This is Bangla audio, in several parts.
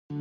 Harsh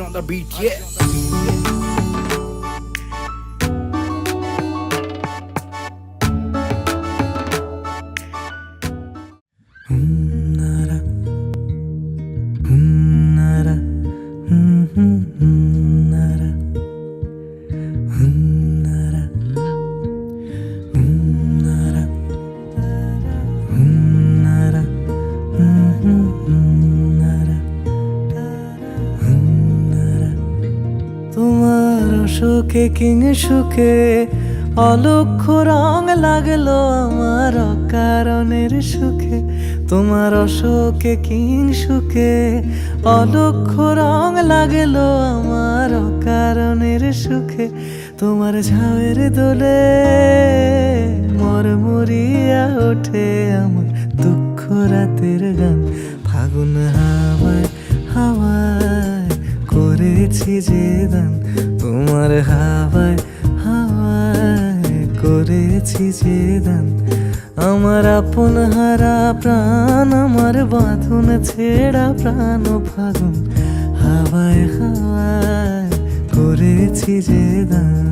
on the beat, yeah. সুখে কিং সুখে অলক্ষ্য রং লাগলো আমার অকারণের সুখে। তোমার অশোকে কিং সুখে অলক্ষ্য রং লাগলো আমার অকারণের সুখে। তোমার ঝাউয়ের দোলে মরমরিয়া ওঠে আমার দুঃখ রাতের গান। ফাগুন হাওয়ায় হাওয়ায় করেছি যে দান, তোমার হাওয়ায় হাওয়ায় করেছি যে দান। আমার আপন হারা প্রাণ, আমার বাঁধন ছেঁড়া প্রাণ ফাগুন হাওয়ায় হাওয়ায় করেছি যে দান।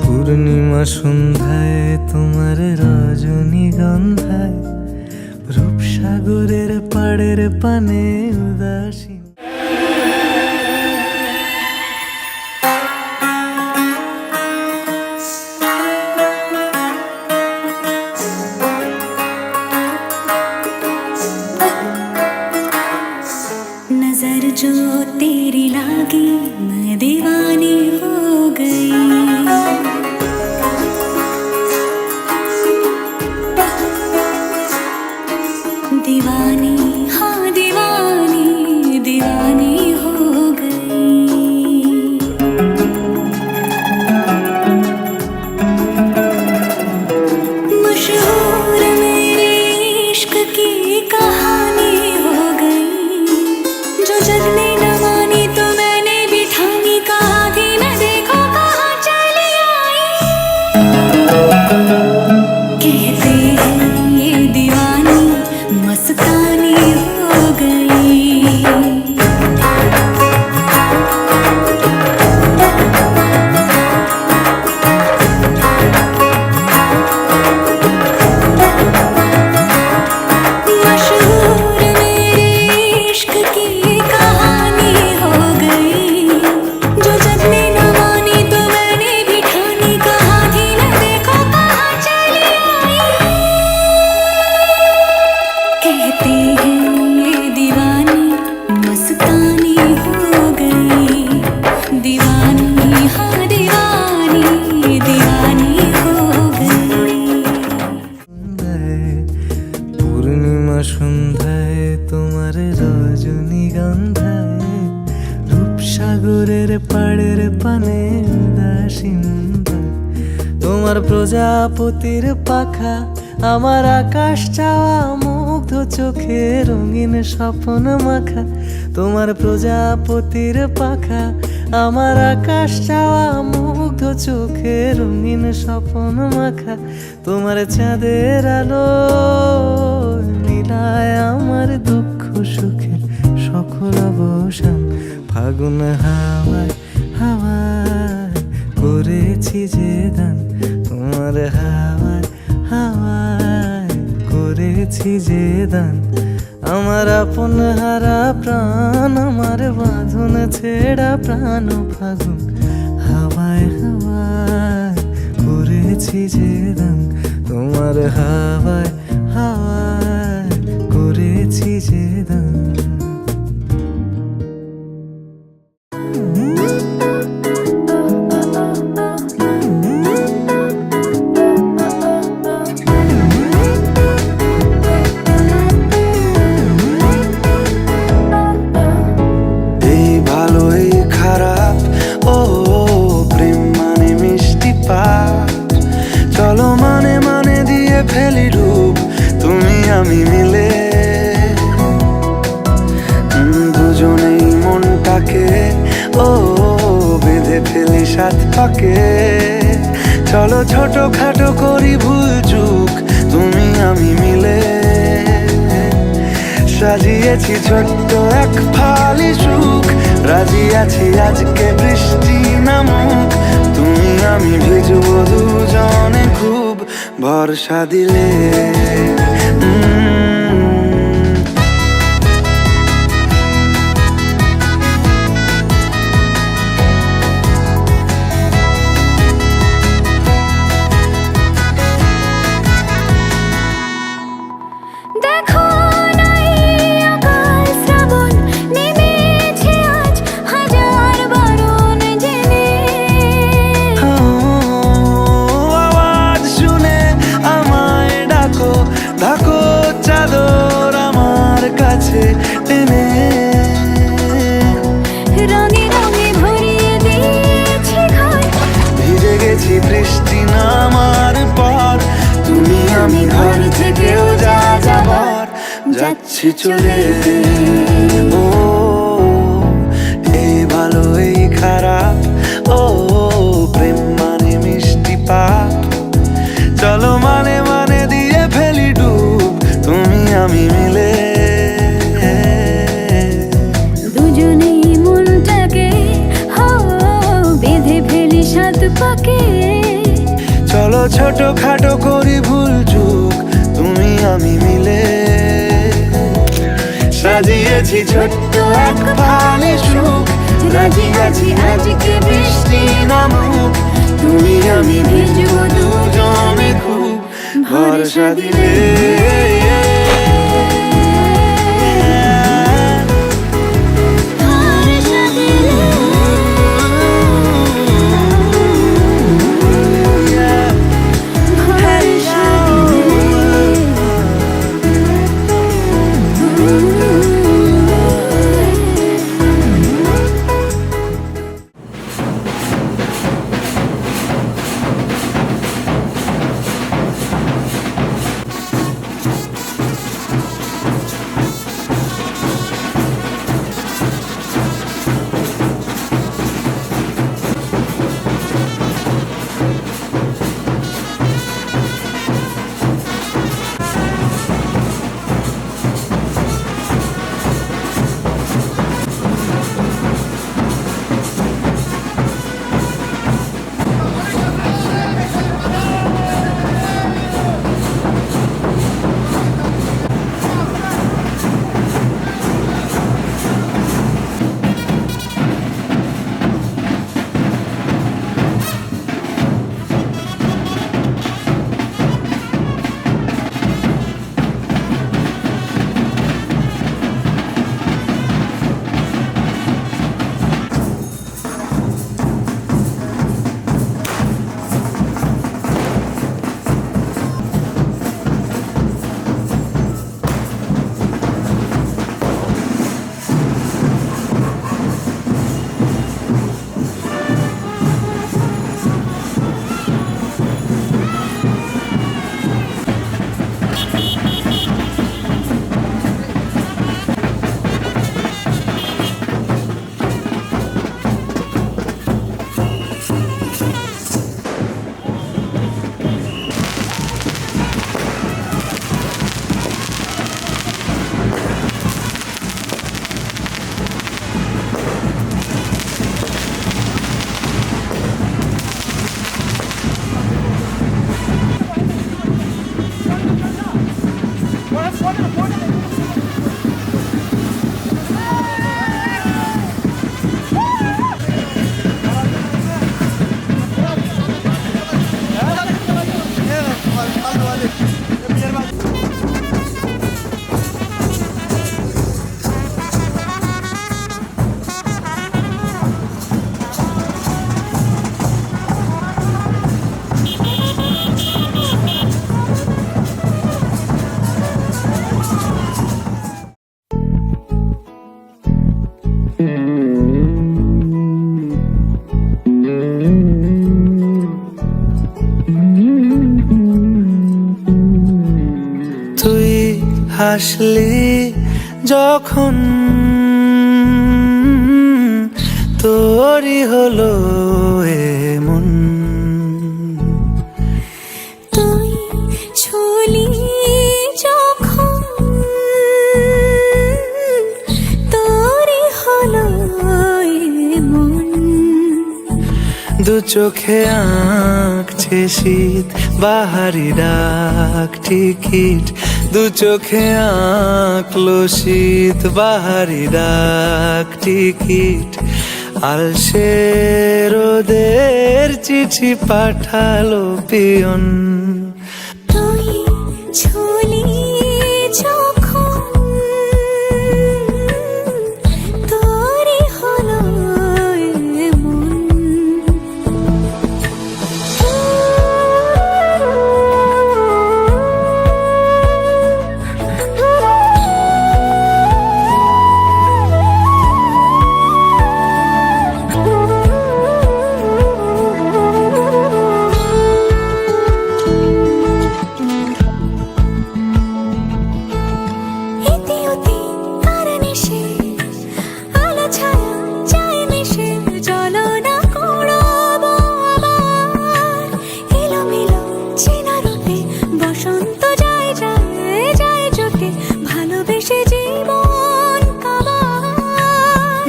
পূর্ণিমা সন্ধ্যায় তোমার রজনীগন্ধায় রূপসাগরের পাড়ের পানে উদাসীন। नजर जो तेरी लागी मैं दीवानी हो गई। दीवानी हाँ दीवानी दीवानी हो गई। मशहूर मेरे इश्क की कहानी हो गई। जो जग ने न मानी तो मैंने भी ठानी, कहा थी न देखो कहाँ चली आई। कहते हैं ये दीवानी मस्तानी हो गई। मशहूर मेरे इश्क की कहानी हो गई। जो जग ने न मानी तो मैंने भी ठानी, कहा थी न देखो कहाँ चली। তোমার প্রজাপতির পাখা, আমার আকাশ চাওয়া মুগ্ধ চোখে রঙিন স্বপ্ন মাখা। তোমার প্রজাপতির পাখা, আমার আকাশ চাওয়া মুগ্ধ চোখে রঙিন স্বপ্ন মাখা। তোমার চাঁদের আলো মিলায় আমার দুঃখ সুখের সকল অবসান। ফাগুন হাওয়ায় হাওয়ায় করেছি যে দান, তোমার হাওয়ায় হাওয়ায় করেছি যে দান। আমার আপন হারা প্রাণ, আমার বাঁধন ছেড়া প্রাণ ফাগুন হাওয়ায় হাওয়ায় করেছি যে দান। তোমার হাওয়ায় হাওয়ায় করেছি যে দান। চলো মানে মানে দিয়ে ফেলি রূপ তুমি আমি মিলে, দুজনেই মনটাকে ও বেঁধে ফেলি সাত পাকে। চলো ছোট খাটো করি ভুল চুক তুমি আমি মিলে, সাজিয়েছি ছোট্ট এক ফালি সুখ। রাজি আছি আজকে বৃষ্টি নামুক, তুমি আমি ভিজবো দুজনে খুব ভরসা দিলে। বৃষ্টি নামার পর তুমি আমি ঘর থেকেও যা যাবার যাচ্ছি চলে। ও এই ভালো এই খারাপ, ও প্রেম মানে মিষ্টি পাপ। চলো মানে মানে দিয়ে ফেলি ডুব তুমি আমি মিলে, দুজনেই মনটাকে বেঁধে ফেলি সাত পাকে। চলো ছোট খাটো করি ভুল চুক তুমি আমি মিলে, সাজিয়েছি ছোট্ট এক ফালি সুখ। রাজি আছি আজকে বৃষ্টি নামুক, তুমি আমি ভিজবো দুজনে খুব ভরসা দিলে। তুই হাসলি যখন তোরই হলো এমন, তুই ছুলি যখন তোরই হলো এমন। দু চোখে আঁকছে শীত বাহারি ডাক টিকিট, দু চোখে আঁকলো শীত বাহারি ডাক টিকিট। আলসে রোদের চিঠি পাঠালো পিয়ন, তুই ছুলি যখন তোরই হলো এমন।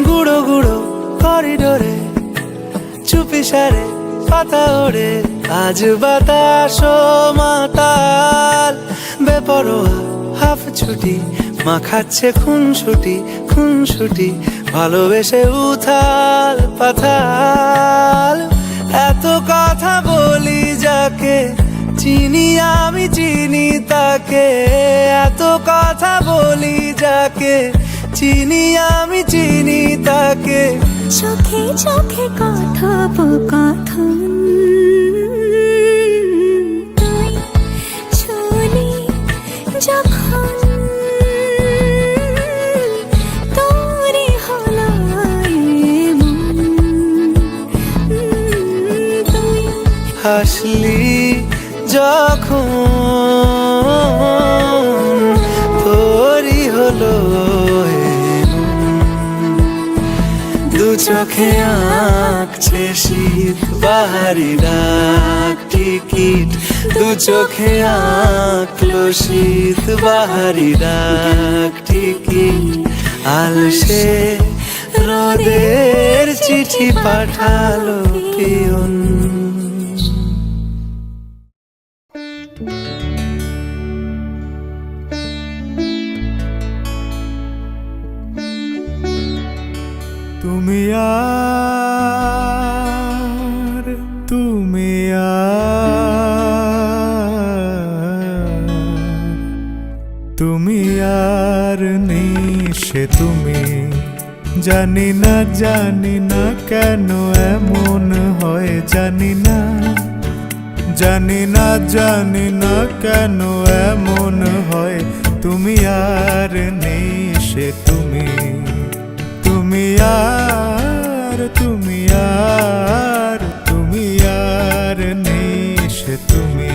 গুঁড়ো গুঁড়ো করিডোরে চুপি সারে পাতা ওড়ে, আজ বাতাস মাতাল বেপরোয়া হাফ ছুটি, মাখাচ্ছে খুনসুটি ভালোবেসে উথাল পাথাল। এত কথা বলি যাকে চিনি আমি চিনি তাকে, এত কথা বলি যাকে চিনি আমি চিনি তাকে। চোখে চোখে কথোপকথন, তুই ছুলি যখন তোরই হলো এমন। তুই হাসলি যখন তোরই হলো দু চোখে আঁকছে শীত বাহারি ডাক টিকিট, দু চোখে আঁকলো শীত বাহারি ডাক টিকিট। আলসে রোদের চিঠি পাঠালো পিয়ন। তুমি আর নেই সে তুমি, জানি না কেন এমন হয়, জানি না কেন এমন হয়। তুমি আর নেই সে তুমি, তুমি আর নেই সে তুমি।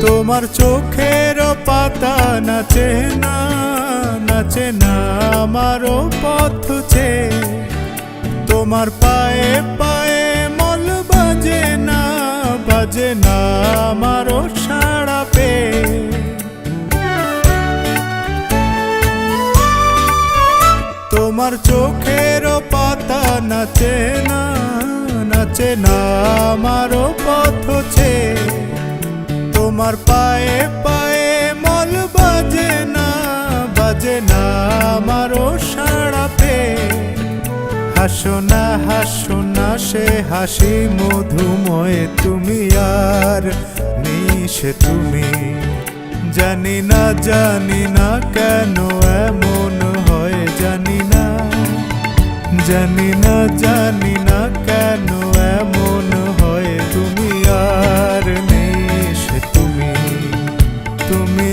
তোমার চোখের পাতা নাচে না আমারও পথ চেয়ে, তোমার পায়ে পায়ে মল বাজে না আমারও সাড়া পেয়ে। তোমার চোখের পাতা নাচে না আমারও পথ চেয়ে, তোমার পায়ে পায়ে মল বাজে না আমারও সাড়া পেয়ে। হাসো না সে হাসি মধুময়, তুমি আর নিশে তুমি। জানি না কেন এমন হয়, জানি না কেন এমন হয়। তুমি আর নিশে তুমি, তুমি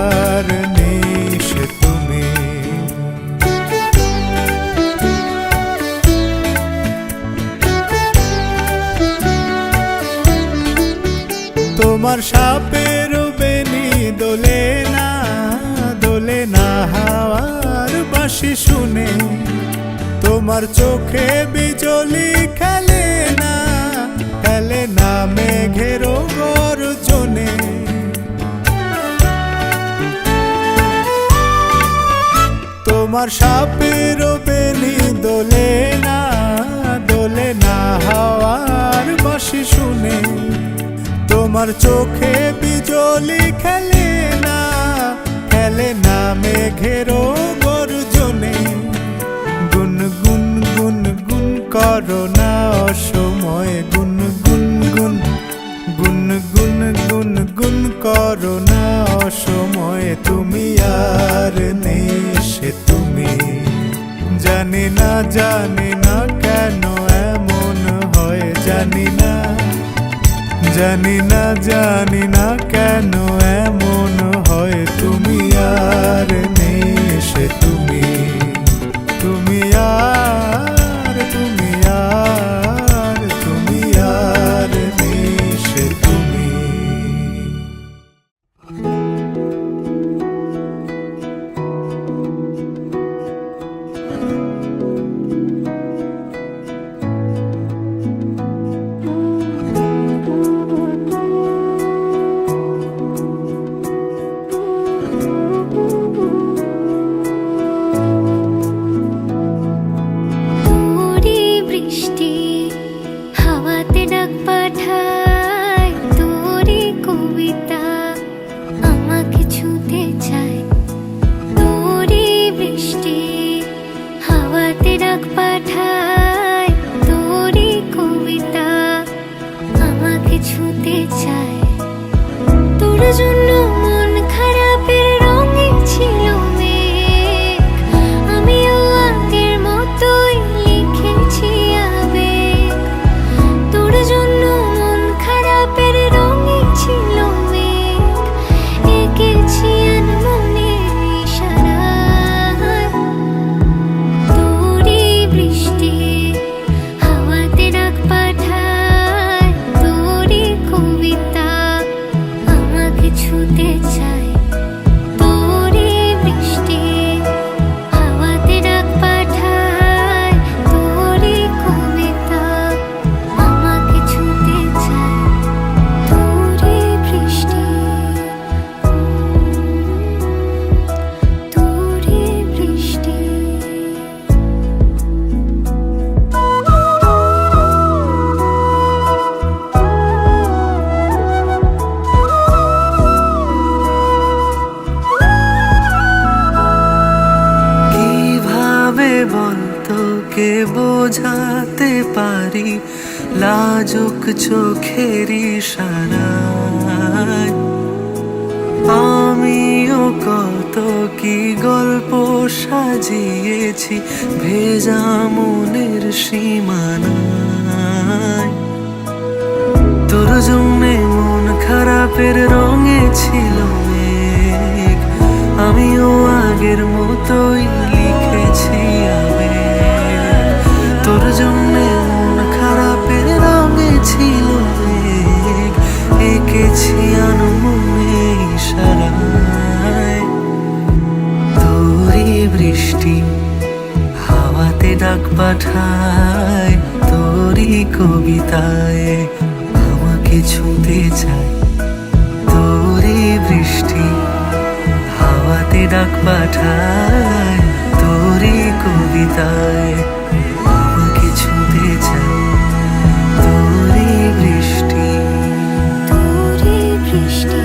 আর নিশে তুমি। তোমার সাপের বেনি দোলে না হাওয়ার বাঁশি শুনে। তোমার চোখে বিজলি খেলে না মেঘের গর্জনে। তোমার সাপের বেনি দোলে না হাওয়ার বাঁশি শুনে। তোমার চোখে বিজলি খেলে না মেঘের গর্জনে। গুন করো না অসময়, গুন করো না অসময়। তুমি আর নিশে তুমি। জানি না কেন এমন হয়, জানি না কেন এমন হয়। তুমি আর নিশে তুমি, তুমি আর নিশে তুমি। তোকে বোঝাতে পারি লাজুক চোখের ইশারায়। আমিও কত কি গল্প সাজিয়েছি ভেজা মনের সীমানায়। তোর জন্যে মন খারাপের রঙে ছিল মেঘ, আমিও আগের মতোই লিখেছি আবেগ। তোর জন্যে মন খারাপের রঙে ছিল মেঘ, এঁকেছি আনমনে ইশারায়। তোরই বৃষ্টি হাওয়াতে ডাক পাঠায়, তোরই কবিতায় আমাকে ছুঁতে চায়। তোরই বৃষ্টি হাওয়াতে ডাক পাঠায়, তোরই কবিতায় আমাকে ছুঁতে চায়। তোরই বৃষ্টি, তোরই বৃষ্টি।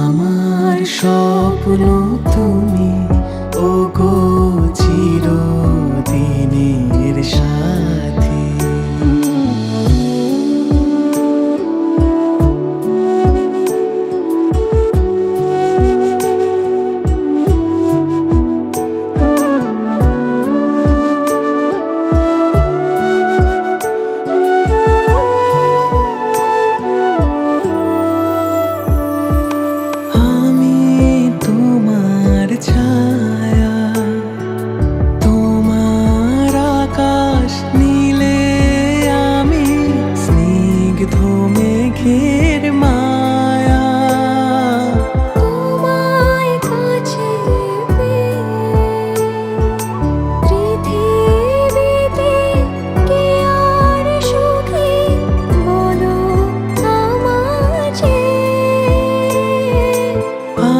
আমার স্বপ্ন তুমি, ওগো চিরদিনের সাথী। ছায়া তোমার আকাশ নীলে, আমি স্নিগ্ধ মেঘের মায়া। তোমায় কাছে পেয়ে পৃথিবীতে কে আর সুখী বলো আমাকে।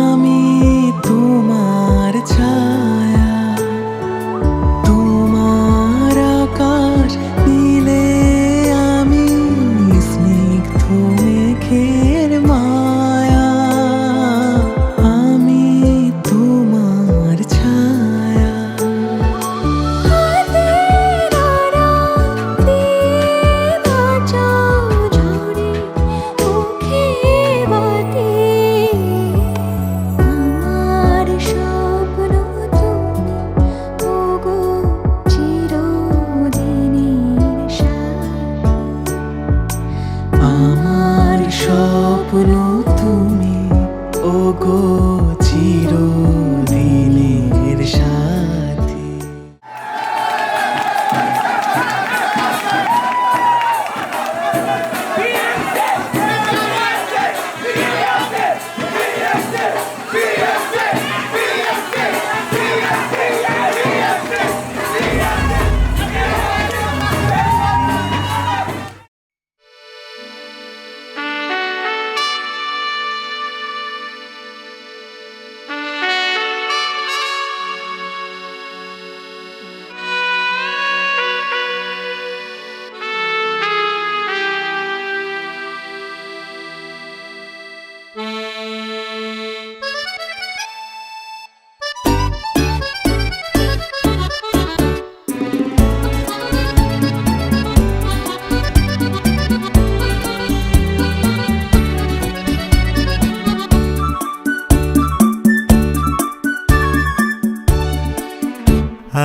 আমি তোমার ছায়া তোমার আকাশ নীলে, আমি স্নিগ্ধ মেঘের মায়া। আমি তোমার ছায়া। হাতের আড়াল দিয়ে বাঁচাও ঝরে মুখে বাতি। আমার স্বপ্ন তুমি, ওগো চিরদিনের সাথী। আমার স্বপ্ন তুমি, ওগো চিরদিনের সাথী।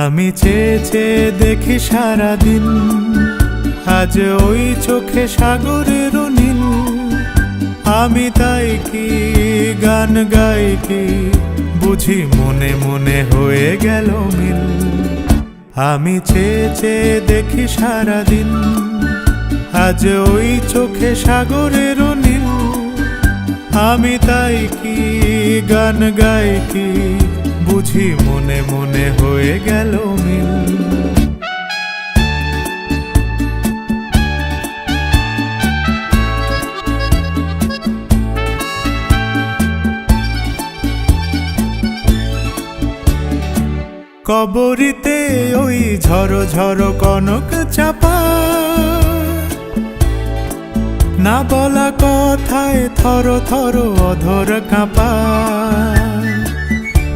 আমি চেয়ে চেয়ে দেখি সারাদিন, আজ ওই চোখে সাগরের নীল। আমি তাই কি গান গাই কি, বুঝি মনে মনে হয়ে গেল মিল। আমি চেয়ে চেয়ে দেখি সারাদিন, আজ ওই চোখে সাগরের নীল। আমি তাই কি গান গাই কি, বুঝি মনে মনে হয়ে গেল মিল। কবরিতে ওই ঝড়ো ঝড়ো কনক চাপা, না বলা কথায় থর থর অধর কাঁপা।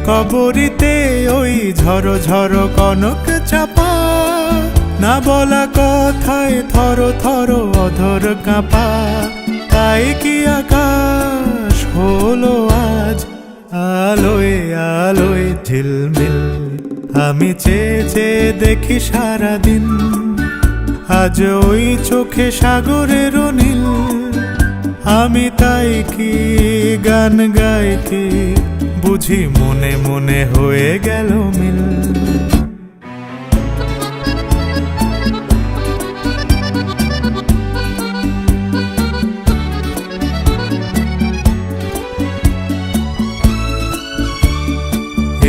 কবরিতে ওই ঝড়ো ঝড়ো কনক চাপা, না বলা কথায় থর থর অধর কাঁপা। তাই কি আকাশ হলো আজ আলোয় আলোয় ঝিলমিল। আমি চেয়ে চেয়ে দেখি সারাদিন, আজ ওই চোখে সাগরের নীল। আমি তাই কি গান গাই কি, বুঝি মনে মনে হয়ে গেল মিল।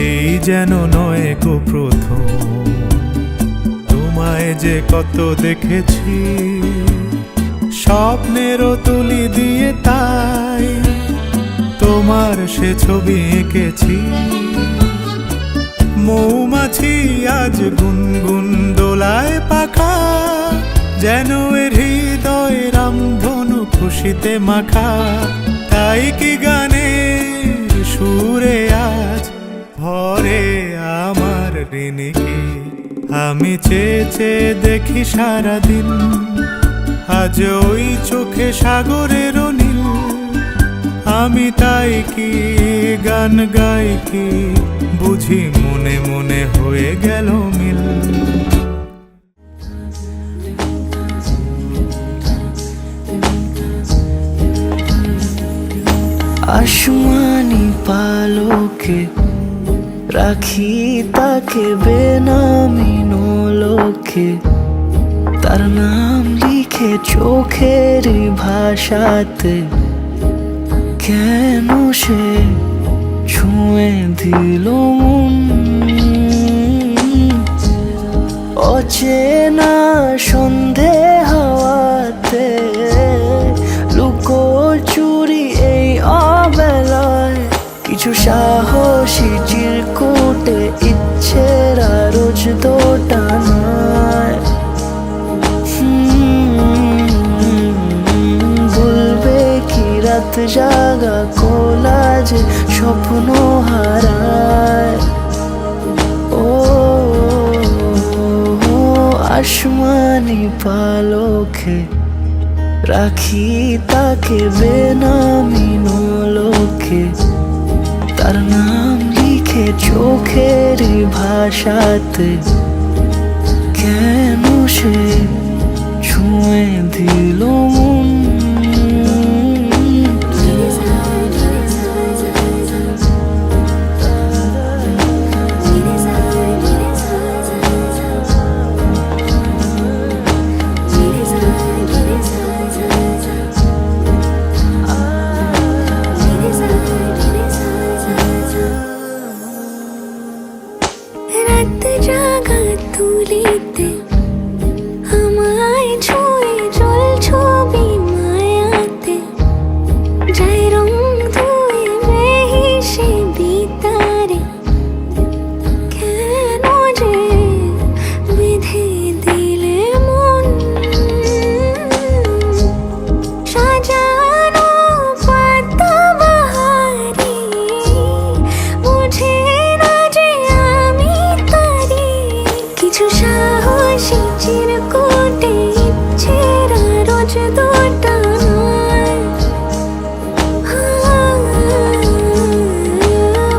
এই যেন নয় গো প্রথম, তোমায় যে কত দেখেছি স্বপ্নেরও তুলি দিয়ে, তাই তোমার সে ছবি এঁকেছি। মৌমাছি আজ গুনগুন দোলায় পাখা, যেন এর হৃদয় রামধনু খুশিতে মাখা। তাই কি গানে পারিনি কি আমি চেয়ে চেয়ে দেখি সারাদিন, আজ ওই চোখে সাগরের নীল। আমি তাই কি গান গাই কি বুঝি মনে মনে হয়ে গেল মিল। আসমানি পালকে রাখি তাকে বেনামি নোলকে, তার নাম লিখে চোখের ভাষাতে। কেন সে ছুঁয়ে দিল মন, অচেনা সন্ধে হাওয়াতে লুকো চুরি এই অবেলায়। কিছু সাহসী চিরকুটে ইচ্ছের রোজ দোটানায়। বলবে কি রাত জাগা কোলাজে স্বপ্ন হারায়। ও আসমানি পালকে রাখি তাকে বেনামি নোলকে, তার নাম লিখে চোখের ভাষাতে। কেন সে ছুঁয়ে দিল মন, রাত জাগা তুলিতে আমায় ছুঁয়ে জল ছবি মায়াতে। যাই রং ধুয়ে বেহিসে বিতারে, কেন যে বিধে দিলে মন। সাজানো পাতা বাহারি বুঝে না যে আমি তারি। কিছু সাহসী চিরকুটে ইচ্ছেরা রোজ দোটানায়।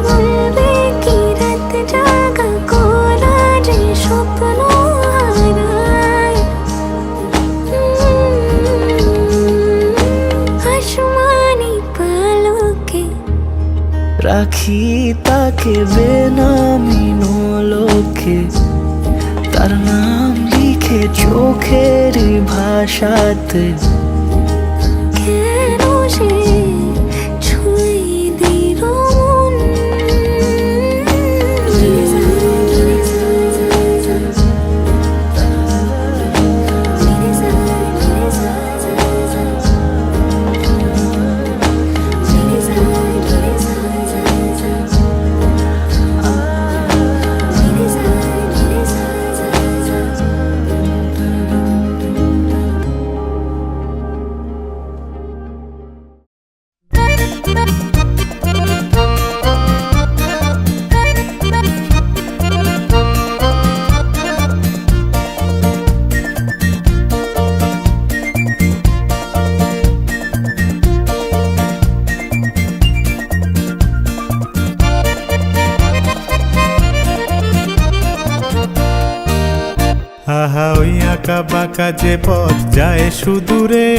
বলবে কি রাত জাগা কোলাজে স্বপ্ন হারায়। আসমানি পালকে রাখি তাকে বেনামি নোলকে, তার নাম লিখে চোখের ভাষাতে। কেন সে ছুঁয়ে দিল মন। আহা ওই আঁকা বাঁকা যে পথ যায় সুদূরে,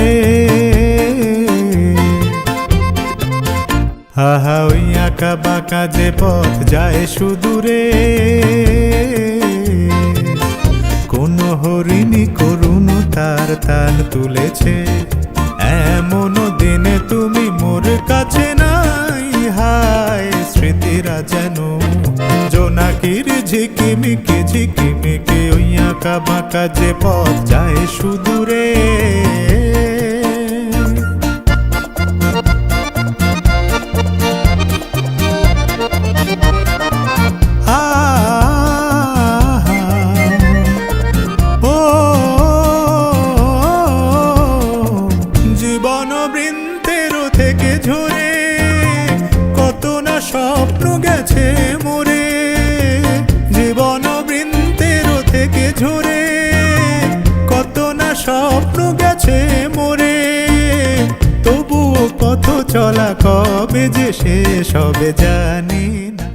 আহা ওই আঁকা বাঁকা যে পথ যায় সুদূরে। কোন হরিণী করুণ তার তাল তুলেছে, এমন দিনে তুমি মোর কাছে নাই। হায় স্মৃতিরা যেন জোনাকির ঝিকিমিকি ঝিকিমিকি, ওই আঁকা বাঁকা যে পথ যায় সুদূরে। জীবন বৃন্তের থেকে ঝরে কত না স্বপ্ন গেছে মোরে। জীবন চলা কবে যে শেষ হবে জানি না।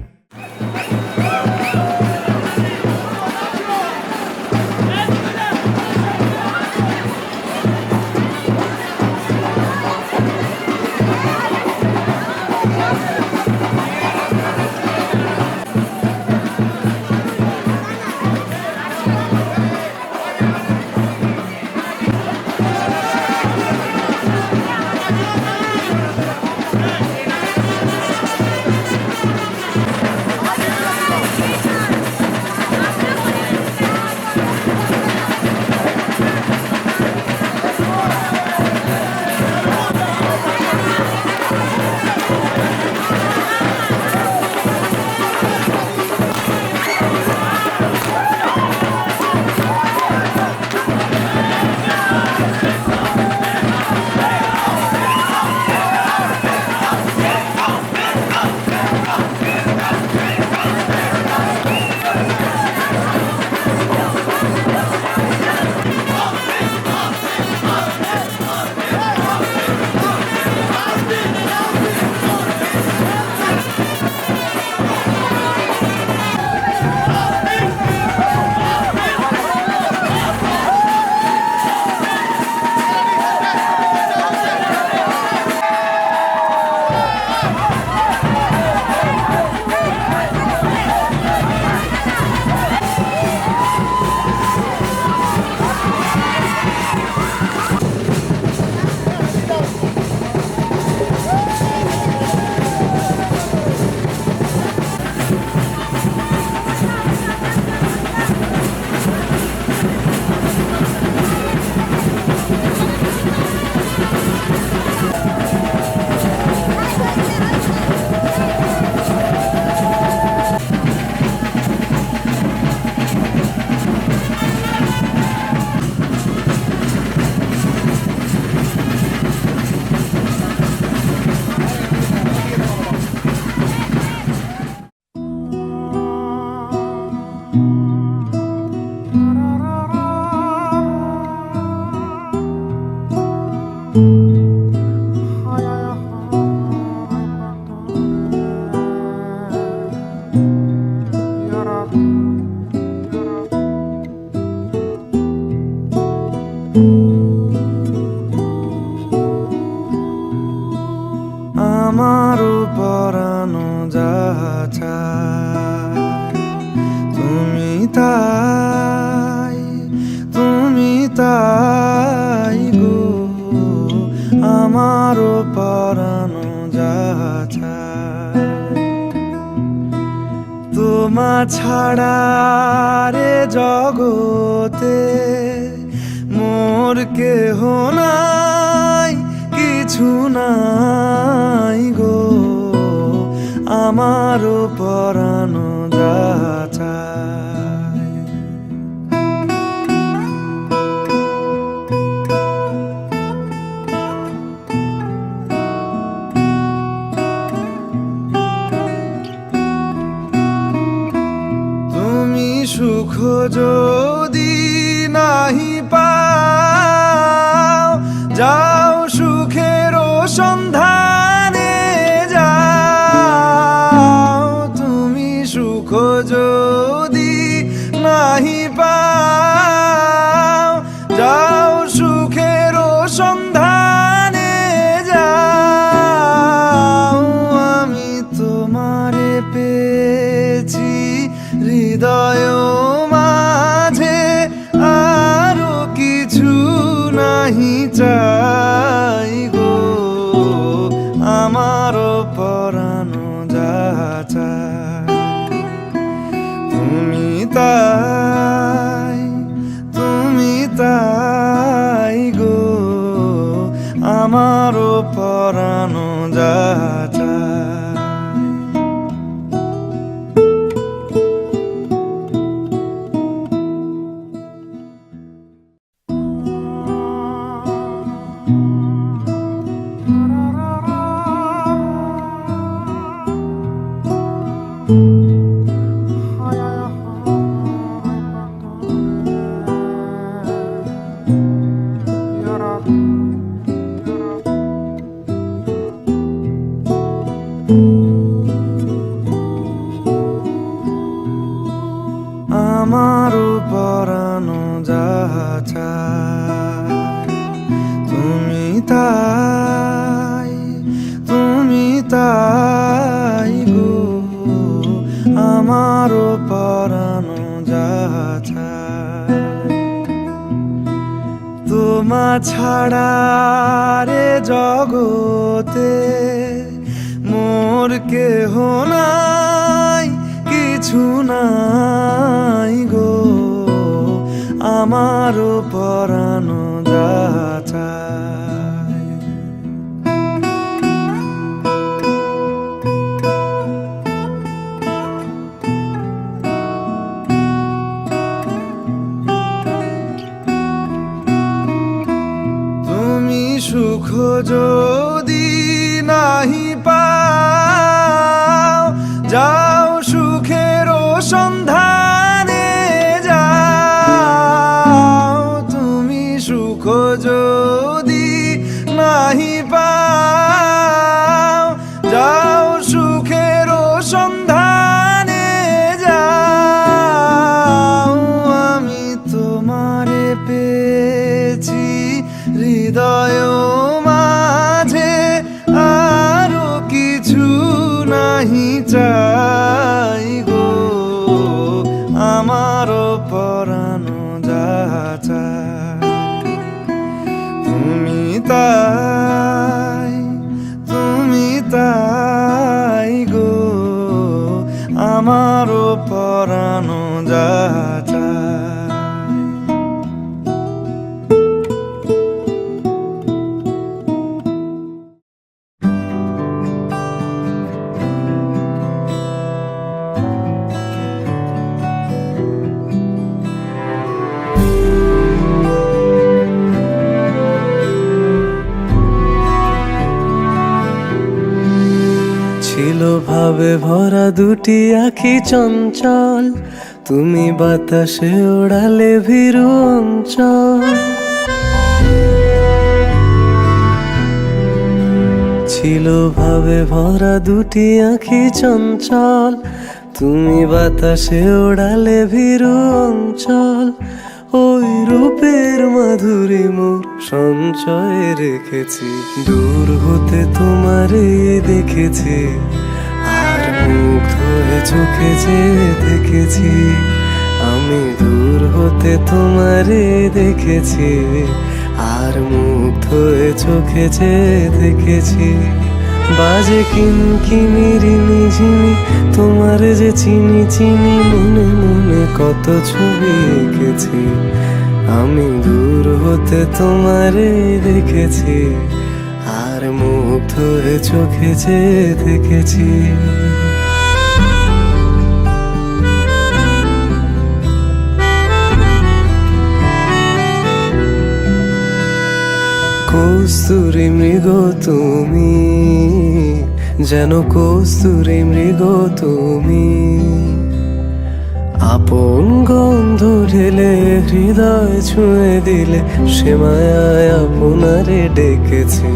আমারও পরানো যাহা চায় তুমি তাই গো, আমারও পরানো যাহা চায় তোমা ছাড়া রে জগতে মোর কেহ নাই, কিছু নাই গো, আমারও পরানো যাহা চায়। তুমি সুখ যদি নাহি পাও, যাও সুখের সন্ধানে যাও। তুমি সুখ যদি নাহি পাও, যাও সুখের সন্ধানে যাও। আমি তোমারে পেয়েছি হৃদয় মাঝে, আরো কিছু নাহি চাই গো, আমারও পরানো যাহা চায় তুমি তাই গো, আমারও পরানো যাহা চায়। ছাড়া রে জগতে মোর কেহ নাই, কিছু নাই গো, আমারও পরানো যাচাই। তুমি সুখ যদি নাহি পাও, যাও সুখের সন্ধানে যাও। তুমি সুখ যদি নাহি পাও, যাও সুখের সন্ধানে যাও। আমি তোমারে পেয়েছি হৃদয় মাঝে, আরো কিছু নাহি চাই গো, আমারও পরানো যাচাই। তুমি তাই গো, আমারও পরানো যাচাই। ছিল ভাবে ভরা দুটি আখি চঞ্চল, তুমি বাতাসে ওড়ালে ভীরু অঞ্চল। ছিল ভাবে ভরা দুটি আখি চঞ্চল, তুমি বাতাসে ওড়ালে ভীরু অঞ্চল। ওই রূপের মাধুরী মোর সঞ্চয়ে রেখেছি, দূর হতে তোমারে দেখেছি, আর মুগ্ধ হয়ে চোখে যে দেখেছি। আমি দূর হতে তোমারে দেখেছি, আর মুগ্ধ হয়ে চোখে যে দেখেছি। বাজে কিনকিনি ঝিনি, তোমার যে চিনি চিনি, মনে মনে কত ছবি এঁকেছি। আমি দূর হতে তোমারে দেখেছি, আর মুগ্ধ হয়ে চোখে যে দেখেছি। কস্তুরী মৃগ তুমি, যেন কস্তুরী মৃগ তুমি। আপন গন্ধ ঢেলে হৃদয় ছুঁয়ে দিলে, সে মায়ায় আপনারে ডেকেছি।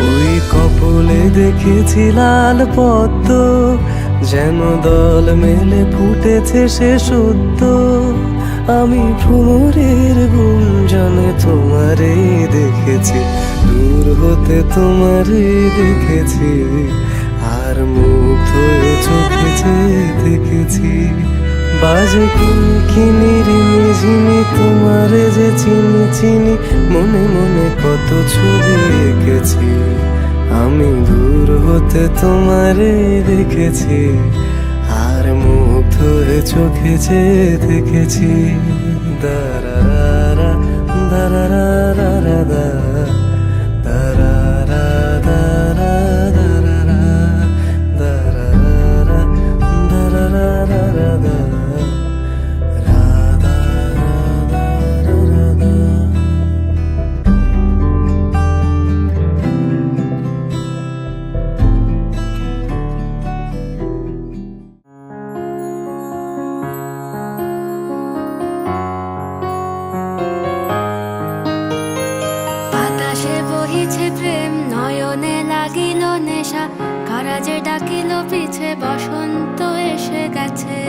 ওই কপলে দেখেছি লাল পদ্ম, যেন দল মেলে ফুটেছে সে সদ্য। আমি ভ্রমরের গুঞ্জনে তোমারে দেখেছি, দূর হতে তোমারে দেখেছি, আর মুগ্ধ হয়ে চোখে যে দেখেছি। বাজে কিনকিনি ঝিনি, তোমারে যে চিনি চিনি, মনে মনে কত ছবি এঁকেছি। আমি দূর হতে তোমারে দেখেছি, আর মুগ্ধ হয়ে চোখে যে দেখেছি। দারারা দারারা দারারা দারারা দারারা দারারা দারারা দারারা রাধা রাধা। কারাজে ডাকিল পিছে, বসন্ত এসে গেছে।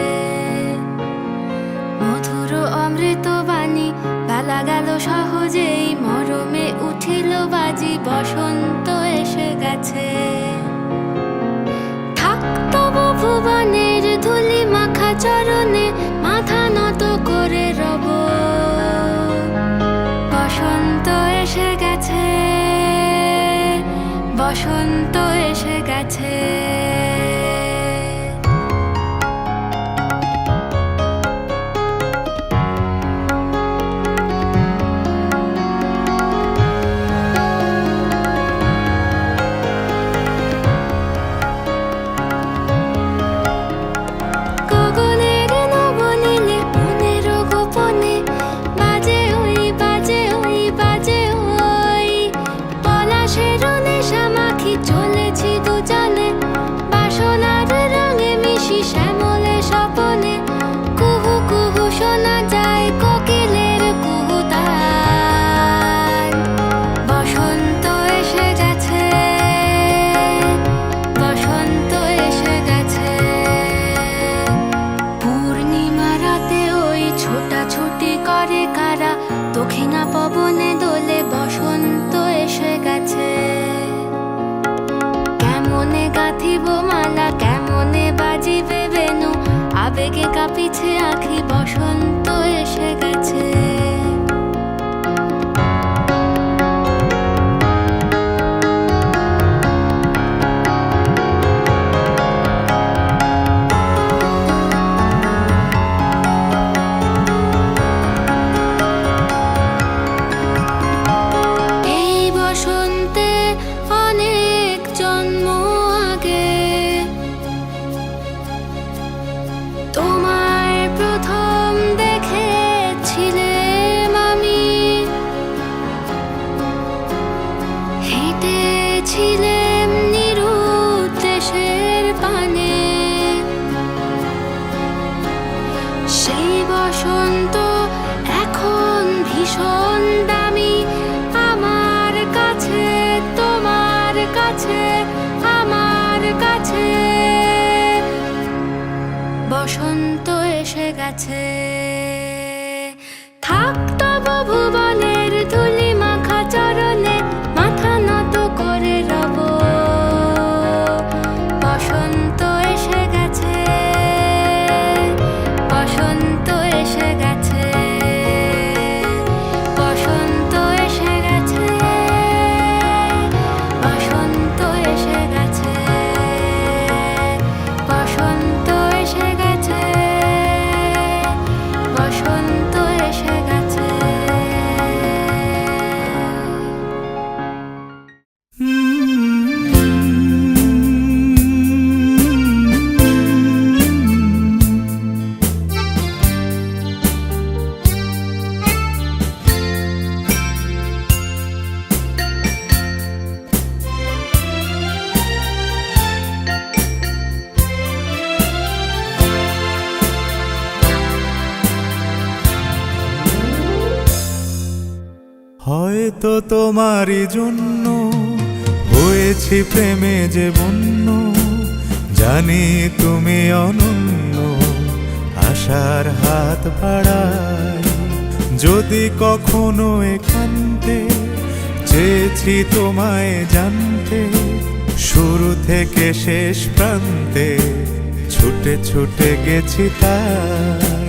মধুর অমৃত বাণী, বেলা গেল সহজেই, মরমে উঠিল বাজি, বসন্ত এসে গেছে। থাক তবু ভুবনের ধুলি মাখা চরণে, মাথা নত বসন্ত এসে গেছে। গগনের নবনীলে মনের গোপনে বাজে ওই বাজে ওই বাজে ওই পলাশের নেশা মাখি চলেছি দুজনে বাসনার রঙে মিশি শ্যামলে স্বপনে কুহু কুহু শোনা যায় কোকিলের কুহুতান। বসন্ত এসে গেছে, বসন্ত এসে গেছে। পূর্ণিমা রাতে ওই ছোটাছুটি করে কারা দক্ষিণা পবনে দোলে বসন্ত এসে গেছে। কেমনে গাঁথিব মালা, কেমনে বাজিবে বেনু, আবেগে কাঁপিছে আখি, বসন্ত এসে গেছে। এই বসন্তে অনেক জন্ম আগে তোমায় প্রথম দেখেছিলাম আমি। হেঁটেছিলাম নিরুদ্দেশের পানে। সেই বসন্ত এখন ভীষণ দামি আমার কাছে, তোমার কাছে, আমার কাছে। বসন্ত এসে গেছে। থাক তবু ভুবনের ধুলি মাখা চরণে মাথা নত করে রব। বসন্ত এসে গেছে, বসন্ত এসে গেছে, বসন্ত এসে গেছে, বসন্ত এসে গেছে, বসন্ত এসে গেছে, বসন্ত এসে গেছে। হয়তো তোমারই জন্য হয়েছি প্রেমে যে বন্য, জানি তুমি অনন্য, আশার হাত বাড়াই। যদি কখনো একান্তে চেয়েছি তোমায় জানতে, শুরু থেকে শেষ প্রান্তে ছুটে ছুটে গেছি তাই।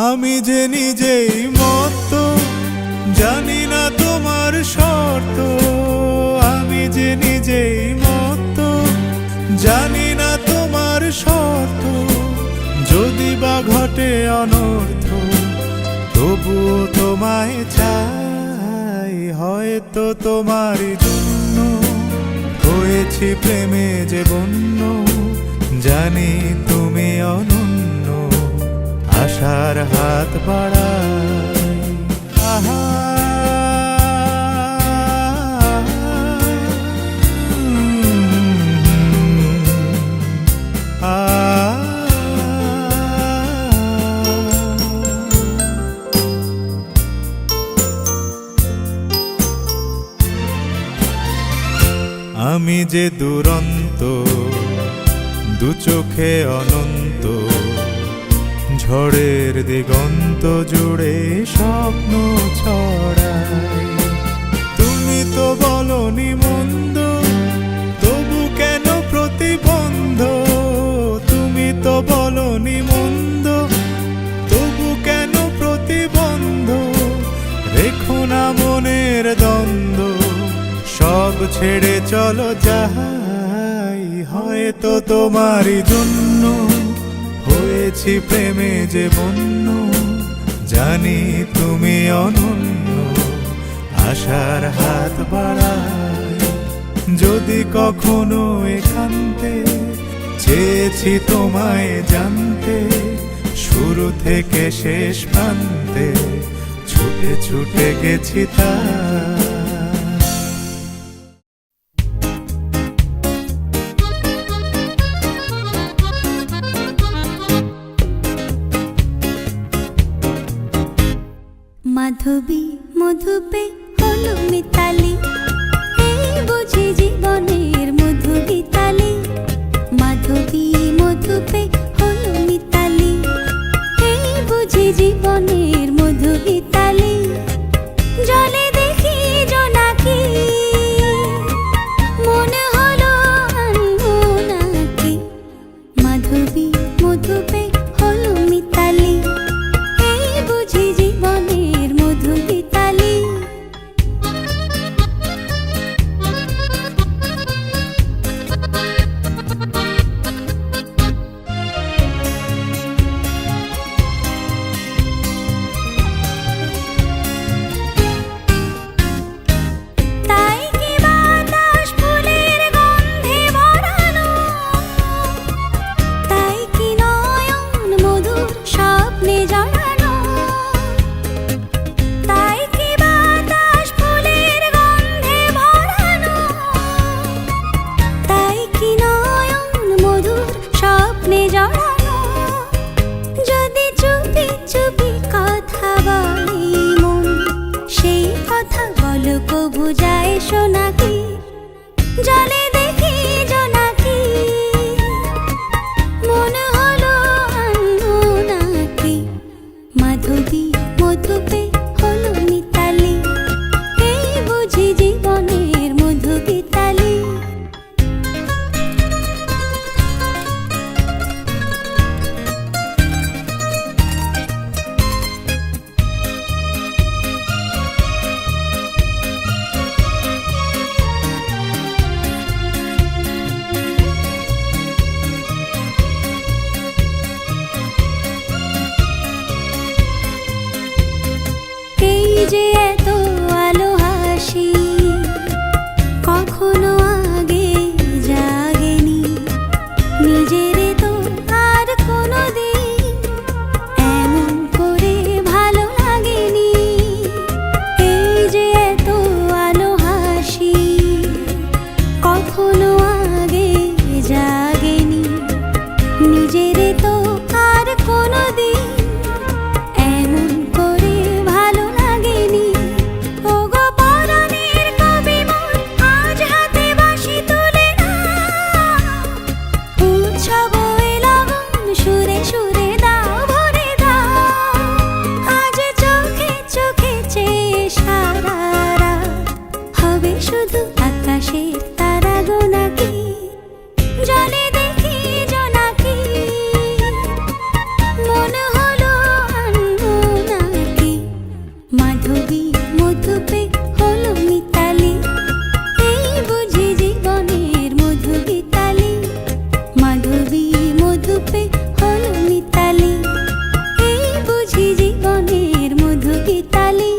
আমি যে নিজেই মত, জানি না তোমার শর্ত। আমি যে নিজেই মত, জানি না তোমার শর্ত। যদি বা ঘটে অনর্থ, তবুও তোমায় চাই। হয়তো তোমারই জন্য হয়েছি প্রেমে যে বন্য, জানি তুমি অনন্য, আশার হাত বাড়াই। আহা আমি যে দুরন্ত দু চোখে অনন্ত, ঝড়ের দিগন্ত জুড়ে স্বপ্ন ছড়ায়। তুমি তো বলনি মন্দ, তবু কেন প্রতিবন্ধ? তুমি তো বলনি মন্দ, তবু কেন প্রতিবন্ধ? রেখো না মনের দ্বন্দ্ব, সব ছেড়ে চলো যাই। হয়তো তোমারই জন্য হয়েছি প্রেমে যে বন্য, জানি তুমি অনন্য, আশার হাত বাড়াই। যদি কখনো একান্তে চেয়েছি তোমায় জানতে, শুরু থেকে শেষ প্রান্তে ছুটে ছুটে গেছি তাই। মাধবী মধুপে হলো মিতালি, এই বুঝি জীবনের মধু গীতালি। মাধবী মধুপে হলো মিতালি, এই বুঝি জীবনের মধু গীতালি। জলে দেখি জোনাকি, মনে হলো আনবো নাকি। মাধবী মধুপে হলো মিতালি, এই বুঝি জীবনের মধু গীতালি। তাই কি বাতাস ফুলের গন্ধে ভরানো, তাই কি নয়ন মধুর স্বপ্নে জড়ানো। তাই কি বাতাস ফুলের গন্ধে ভরানো, তাই কি নয়ন মধুর স্বপ্নে জড়ানো। যদি চুপি চুপি কথা বলি মন, সেই কথা বলো কবু যায় শোনাকি। জলে দেখি জোনাকি, মনে হলো আনবো নাকি। মাধবী মধুপে হলো মিতালি, এই বুঝি জীবনের মধু গীতালি। এই যে এত আলো হাসি, কখনো আগে জাগেনি। নিজের তো আর কোনোদিন এমন করে ভালো লাগেনি। এই যে এত আলো হাসি, কখনো আগে জাগেনি। নিজের তো আর কোনোদিন এমন করে ভালো লাগেনি। ওগো পরাণের কবি মোর, আজ হাতে বাঁশি তুলে নাও। উৎসব এ লগন সুরে সুরে দাও ভরে দাও। আজ চোখে চোখে চেয়ে সারা রাত হবে শুধু আকাশের তারা গোনাকি। জলে দেখি জোনাকি, মনে হলো আনবো নাকি। মাধবী মধুপে হলো মিতালি, এই বুঝি জীবনের মধু গীতালি। মাধবী মধুপে হলো মিতালি, এই বুঝি জীবনের মধু গীতালি।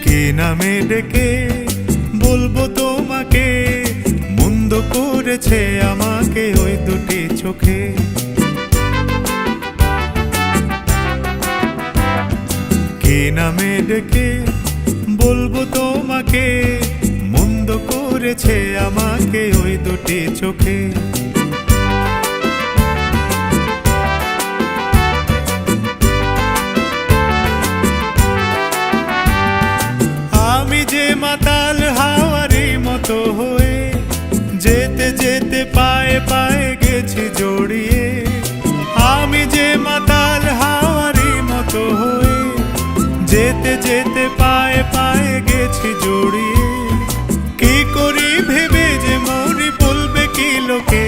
কি নামে ডেকে বলবো তোমাকে, মন্দ করেছে আমাকে ওই দুটি চোখে। কি নামে ডেকে বলবো তোমাকে, মন্দ করেছে আমাকে ওই দুটি চোখে। আমি যে মাতাল হাওয়ারি মতো হয়ে যেতে যেতে পায়ে পায়ে গেছি জড়িয়ে। আমি যে মাতাল হাওয়ারি মতো হয়ে যেতে যেতে পায়ে পায়ে গেছি জড়িয়ে। কি করি ভেবে যে মরি বলবে কি লোকে,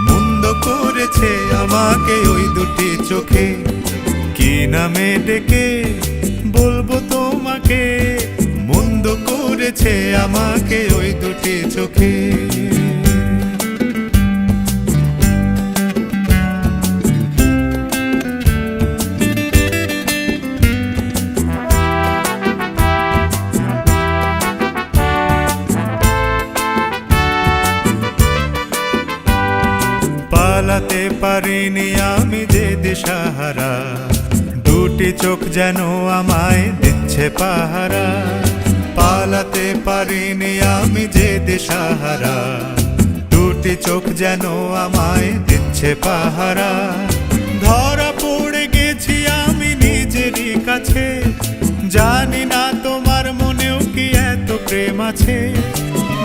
মন্দ করেছে আমাকে ওই দুটি চোখে। কি নামে ডেকে বলবো তোমাকে, মন্দ করেছে আমাকে ওই দুটি চোখে। পালাতে পারিনি আমি যে দিশাহারা, দুটি চোখ যেন আমায় দিচ্ছে পাহারা। পালাতে পারিনি আমি যে দিশাহারা, দুটি চোখ যেন আমায় দিচ্ছে পাহারা। ধরা পড়ে গেছি আমি নিজেরই কাছে, জানি না তোমার মনেও কি এত প্রেম আছে।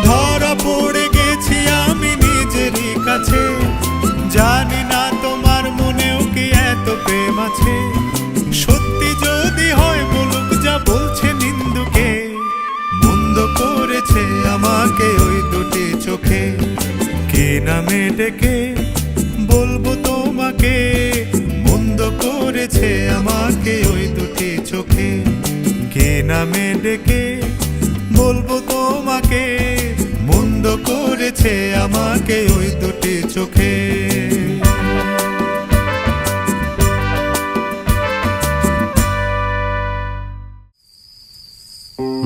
ধরা পড়ে গেছি আমি নিজেরই কাছে, জানি না তোমার মনেও কি এত প্রেম আছে। সত্যি যদি হয় বলুক যা বলছে নিন্দুকে, মন্দ করেছে আমাকে ওই দুটি চোখে। কি নামে ডেকে বলবো তোমাকে, মন্দ করেছে আমাকে ওই দুটি চোখে। কি নামে ডেকে বলবো তোমাকে, মন্দ করেছে আমাকে ওই দুটি চোখে।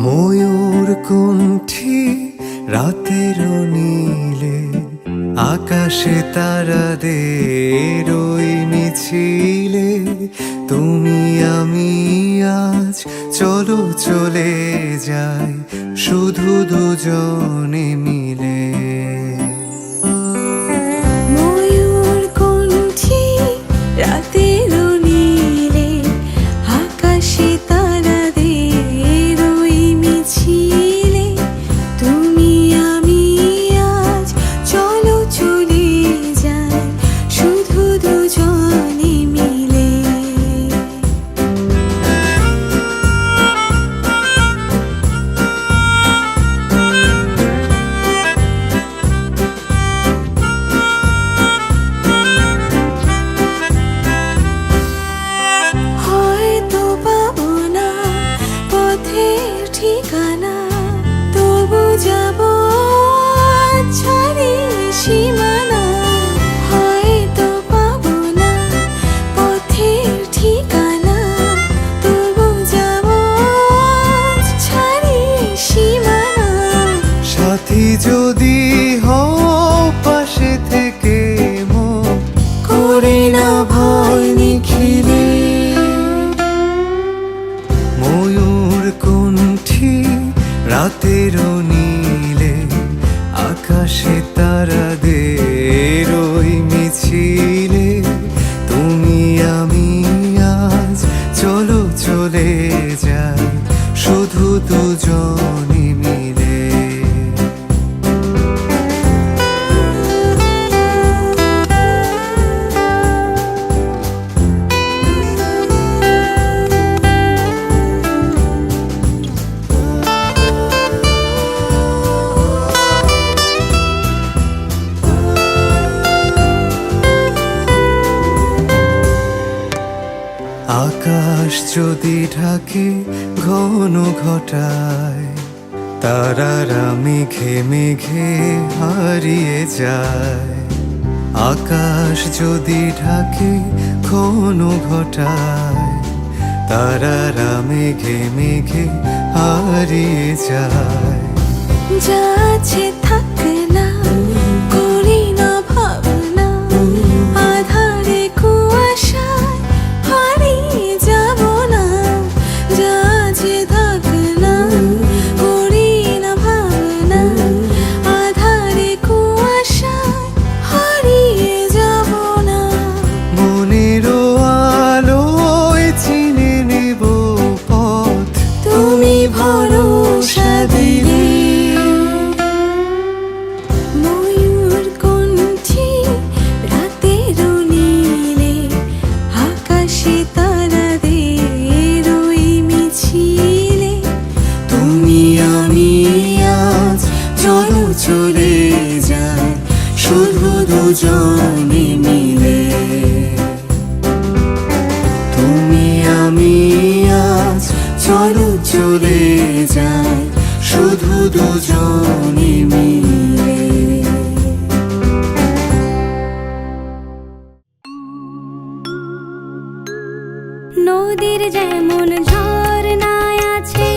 ময়ূর কুণ্ঠি রাতের নীলে, আকাশে তারাদের ওই মিছিলে। তুমি আমি আজ চলো চলে যাই শুধু দুজনে মিলে। ময়ূর কণ্ঠী রাতের নীলে, আকাশে তারাদের ওই মিছিলে। তুমি আমি আজ চলো চলে যাই শুধু দুজনে মিলে। হয়তো পাবো না পথের ঠিকানা, তবু যাবো ছাড়িয়ে সীমানা। হয়তো পাবো না পথের ঠিকানা, তবু যাবো ছাড়িয়ে সীমানা। সাথী যদি হও পাশে থেকে মন করি না ভয় নিখিলে। ময়ূর কুণ্ঠি রাতের নীলে, আকাশে তারাদের ওই মিছিলে। তুমি আমি আজ চলো চলে যাই শুধু দুজনে মিলে। আকাশ যদি ঢাকে ঘন ঘটায়, তারারা মেঘে মেঘে হারিয়ে যায়। আকাশ যদি ঢাকে ঘন ঘটায়, তারারা মেঘে মেঘে হারিয়ে যায়। যাচ্ছে থাক না, করি না ভাবনা, আধারে কুয়াশায় হারিয়ে যাব না। চলে যায় শুধু দুজনে মিলে। নদীর যেমন ঝর্ণায় আছে,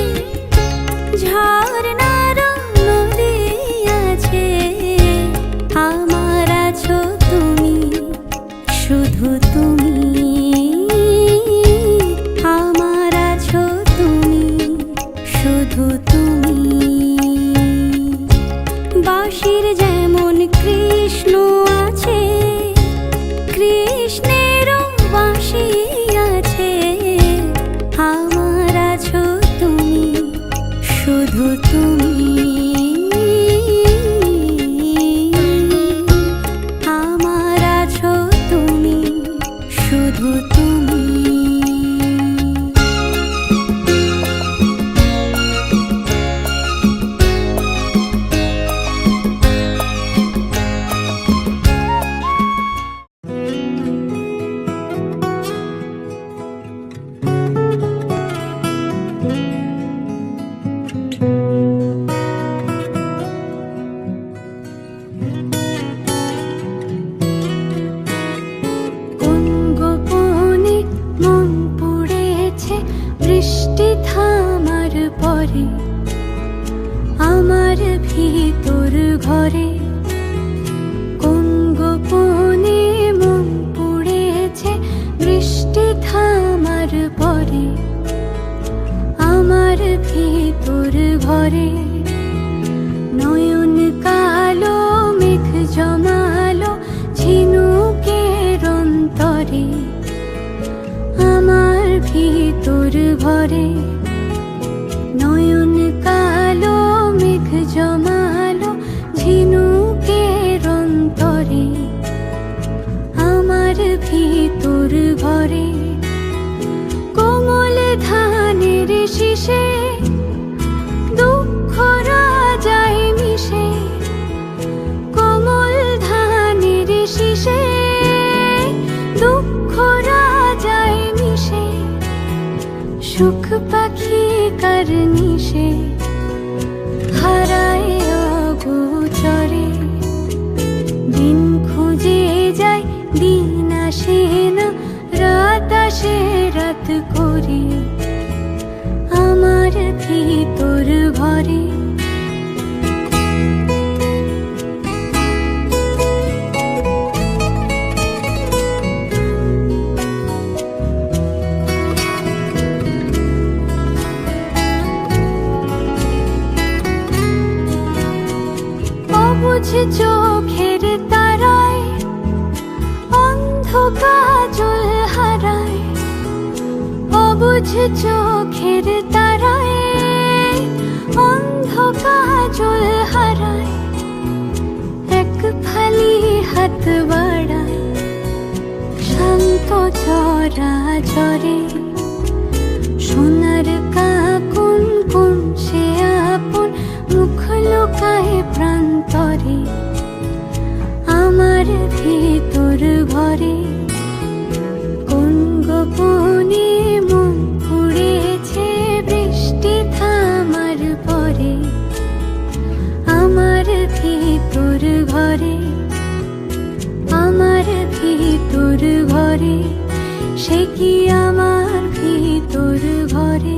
ঝর্ণারও নদী আছে, আমার আছো তুমি, শুধু তুমি, আমার আছো তুমি, শুধু তুমি। বাঁশির যেমন কৃষ্ণ আছে, কৃষ্ণেরও বাঁশি আছে, আমার আছো তুমি, শুধু তুমি, আমার আছো তুমি, শুধু তুমি। কোন গোপনে মন পড়েছে বৃষ্টি থামার পরে, আমার ভিতর ঘরে। কোন গোপনে মন পড়েছে বৃষ্টি থামার পরে, আমার ভিতর ঘরে। নয়ন কালো মেঘ জমালো ঝিনুকের অন্তরে, আমার ভিতর ঘরে। নয়ন কালো মেঘ জমালো ঝিনুকের অন্তরে, আমার ভিতর ঘরে। কোমল ধানের শীষে দুঃখ রাজায় মিশে, কোমল ধানের শীষে দুঃখ রাজায় মিশে, সুখ পাখি কারনিশে হারায় অগোচরে। দিন খুঁজে যায় দিন আসে না, রাত আসে রাত করে, আমার ভিতর ঘরে। অবুঝ চোখের তারায় অন্ধ কাজল হারায়, অবুঝ চোখের তারায় অন্ধ কাজল হারায়। এক ফালি হাত বাড়ায় শান্ত চরা চরে, সোনার কাকুন কোন সে আপন মুখ লুকায় প্রান্তরে, আমার ভিতর ঘরে। কোন গোপনে মন পড়েছে বৃষ্টি থামার পরে, আমার ভিতর ঘরে, আমার ভিতর ঘরে। সে কি আমার ভিতর ঘরে।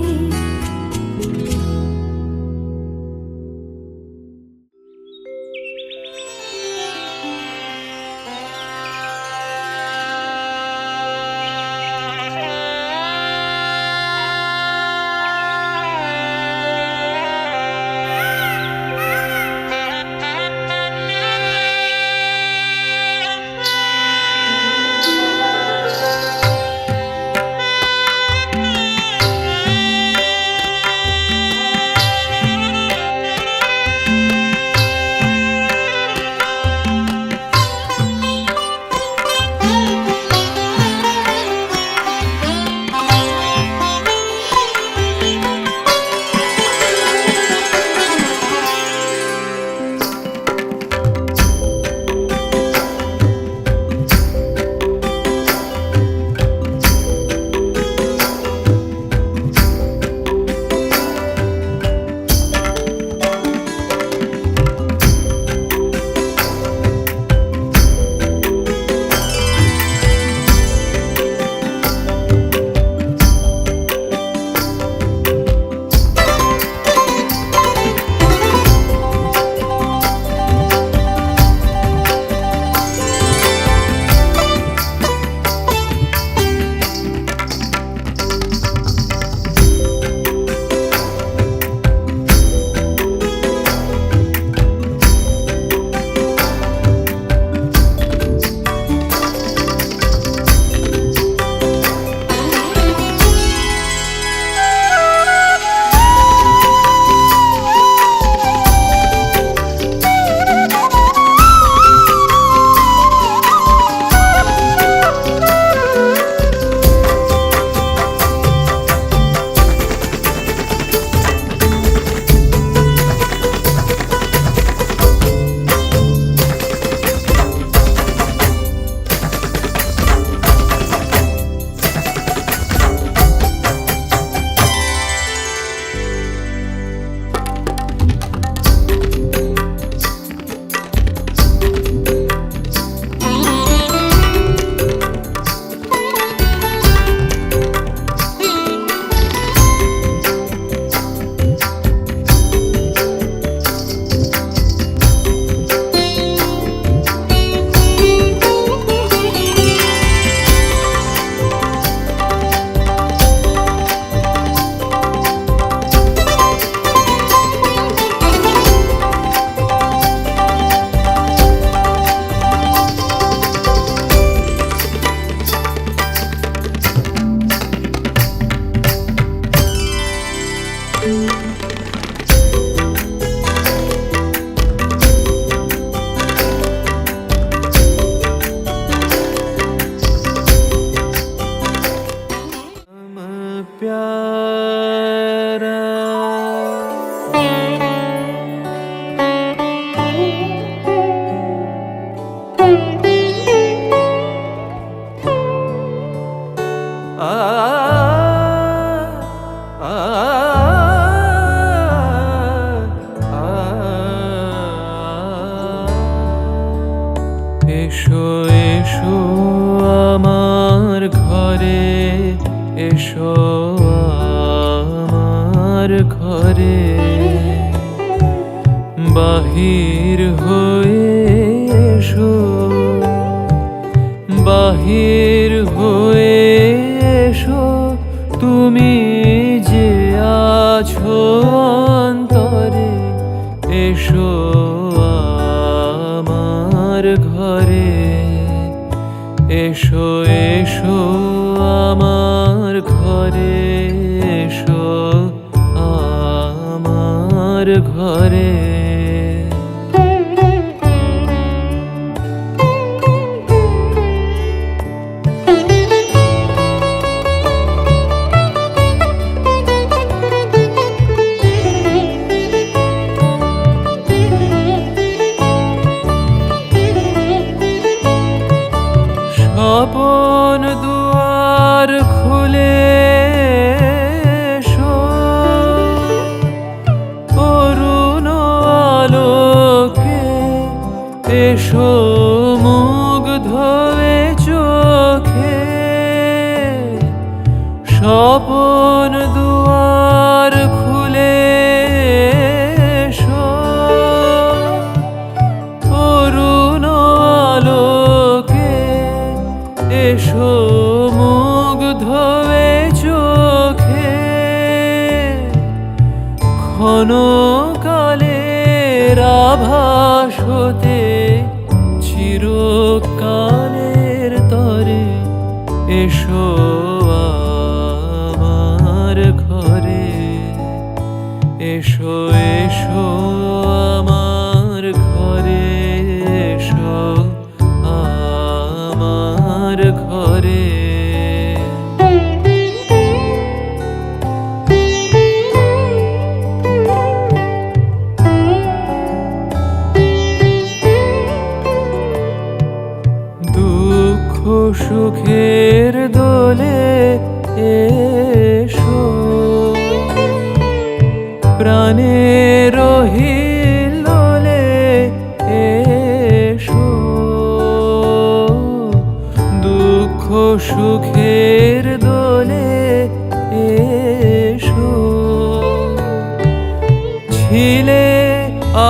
এসো এসো আমার ঘরে, এসো আমার ঘরে, বাহির হয়ে এসো, বাহির হয়ে এসো, তুমি যে আছো অন্তরে, এসো আমার ঘরে, এসো এসো আমার ঘরে, এসো আমার ঘরে। স্বপন দুয়ার খুলে এসো, অরুণ আলোকে এসো, মুগ্ধ হয়ে চোখে, স্বপন দুয়ার খুলে এসো, অরুণ আলোকে এসো, মুগ্ধ হয়ে চোখে, ক্ষণকালের আভাস হতে চিরকালের তরে, এসো আমার ঘরে, এসো এসো আমার ঘরে, এসো আমার ঘরে। দুঃখ সুখের দোলে এসো, প্রাণের হিল্লোলে এসো, দুঃখ সুখের দোলে এসো, ছিলে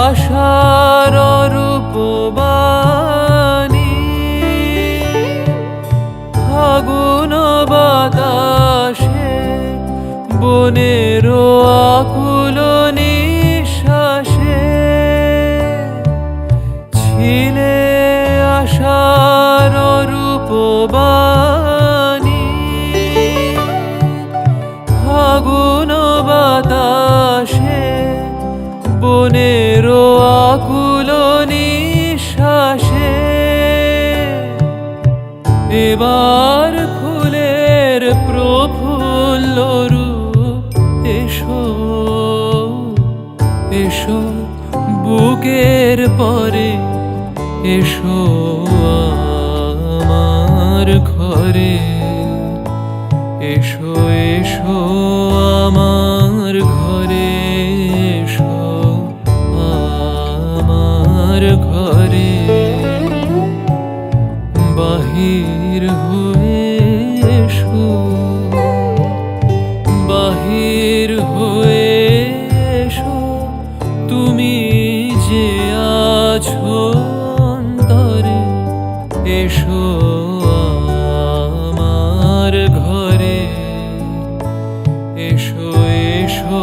আশার রূপবাণী, ফাগুন বাতাসে বনের আকুল নিঃশ্বাসে, ছিলে আশার রূপবাণী, ফাগুন বাতাসে বনের আকুল নিঃশ্বাসে, এবার ফুলের প্রফুল্ল রূপ এসো, এসো বুকের পরে, এসো আমার ঘরে, এসো এসো আমার ঘরে, এসো আমার ঘরে, বাহির হয়ে এসো, বাহির হয়ে এসো, তুমি যে আছো অন্তরে, এসো আমার ঘরে, এসো এসো